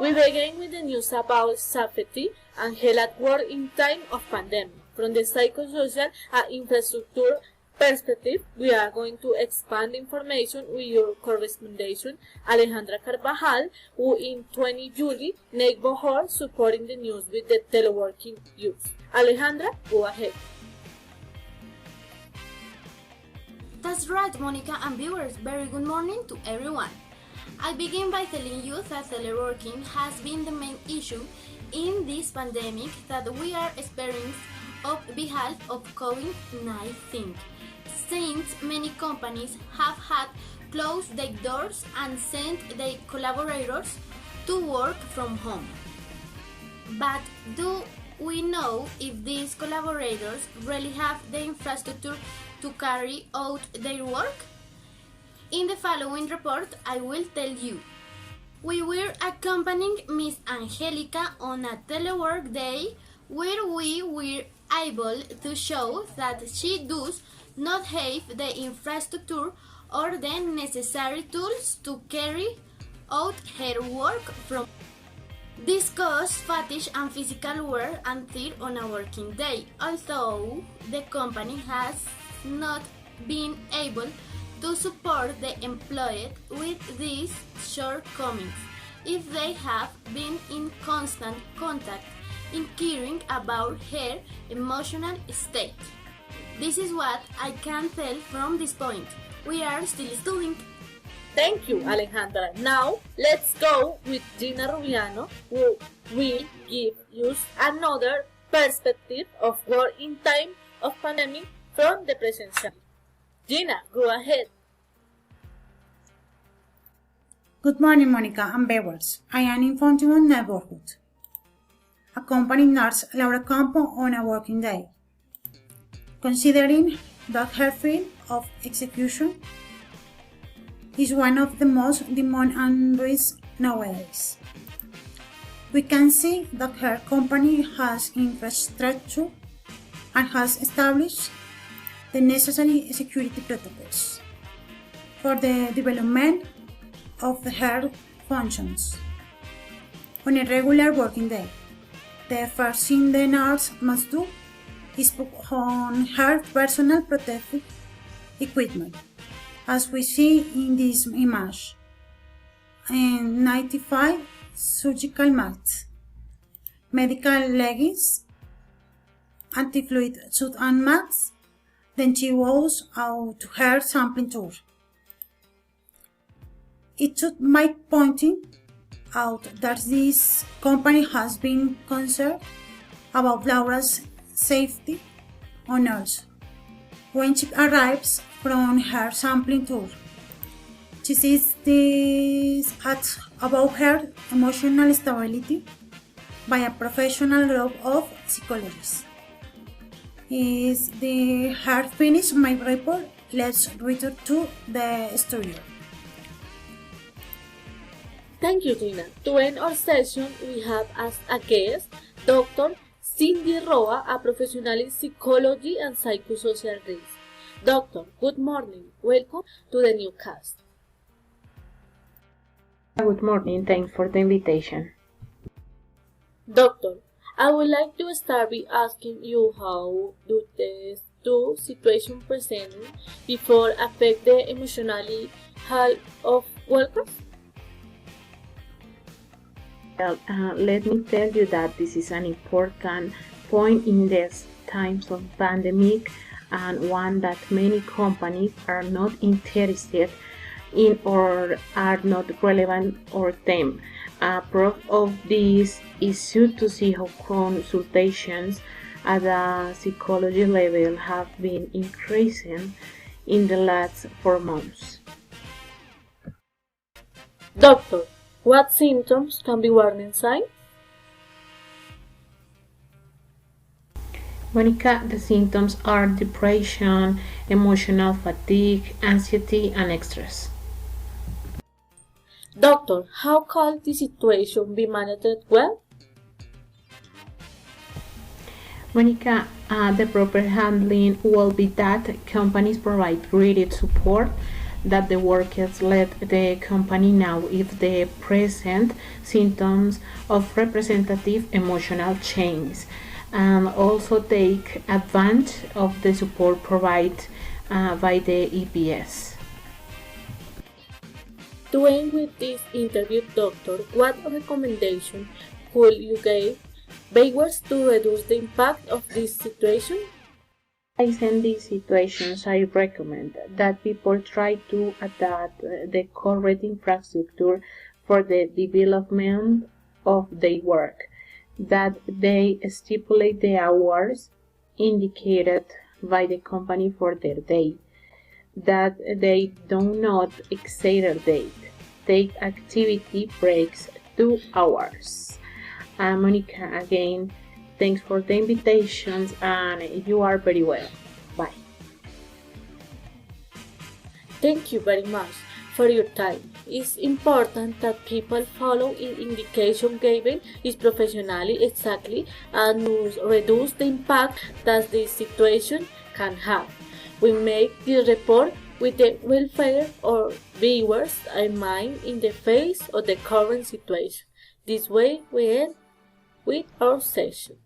We begin with the news about safety and health at work in time of pandemic. From the psychosocial and infrastructure perspective, we are going to expand information with your correspondent Alejandra Carvajal, who in 20 July neighborhood supporting the news with the teleworking youth. Alejandra, go ahead. That's right, Monica and viewers. Very good morning to everyone. I begin by telling you that teleworking has been the main issue in this pandemic that we are experiencing on behalf of COVID-19, since many companies have had closed their doors and sent their collaborators to work from home. But do we know if these collaborators really have the infrastructure to carry out their work? In the following report, I will tell you. We were accompanying Miss Angelica on a telework day where we were able to show that she does not have the infrastructure or the necessary tools to carry out her work from. This causes fatigue and physical wear and tear on a working day, although the company has not been able to support the employee with these shortcomings if they have been in constant contact, inquiring about her emotional state. This is what I can tell from this point. We are still studying. Thank you, Alejandra. Now, let's go with Gina Rubiano, who will give you another perspective of work in time of pandemic from the presential. Gina, go ahead. Good morning, Monica and viewers. I am in Fountain neighborhood, accompanying nurse Laura Campo on a working day. Considering that her field of execution is one of the most demanding risks nowadays, we can see that her company has infrastructure and has established the necessary security protocols for the development of her functions on a regular working day. The first thing the nurse must do is put on her personal protective equipment, as we see in this image, and 95 surgical masks, medical leggings, anti-fluid suit and masks. Then she goes out to her sampling tour. It should make pointing out that this company has been concerned about Laura's safety on Earth. When she arrives from her sampling tour, she sees this at about her emotional stability by a professional group of psychologists. Is the hard finish my report? Let's return to the studio. Thank you, Gina. To end our session, we have as a guest Dr. Cindy Roa, a professional in psychology and psychosocial risk. Doctor, good morning. Welcome to the new cast. Good morning. Thanks for the invitation. Doctor, I would like to start by asking you how do these two situations presented before affect the emotional health of workers? Well, let me tell you that this is an important point in these times of pandemic, and one that many companies are not interested in or are not relevant or them. Proof of this is due to see how consultations at the psychology level have been increasing in the last 4 months. Doctor, what symptoms can be warning signs? Monica, the symptoms are depression, emotional fatigue, anxiety, and stress. Doctor, how can the situation be managed well? Monica, the proper handling will be that companies provide graded support that the workers let the company know if the present symptoms of representative emotional change, and also take advantage of the support provided by the EPS. To end with this interview, doctor, what recommendation could you give viewers to reduce the impact of this situation? In these situations, I recommend that people try to adapt the correct infrastructure for the development of their work, that they stipulate the hours indicated by the company for their day, that they do not exaggerate, take activity breaks 2 hours. Monica, again, thanks for the invitations, and you are very well. Bye. Thank you very much for your time. It's important that people follow indication given is professionally exactly and must reduce the impact that this situation can have. We make this report with the welfare of viewers in mind in the face of the current situation. This way we end with our session.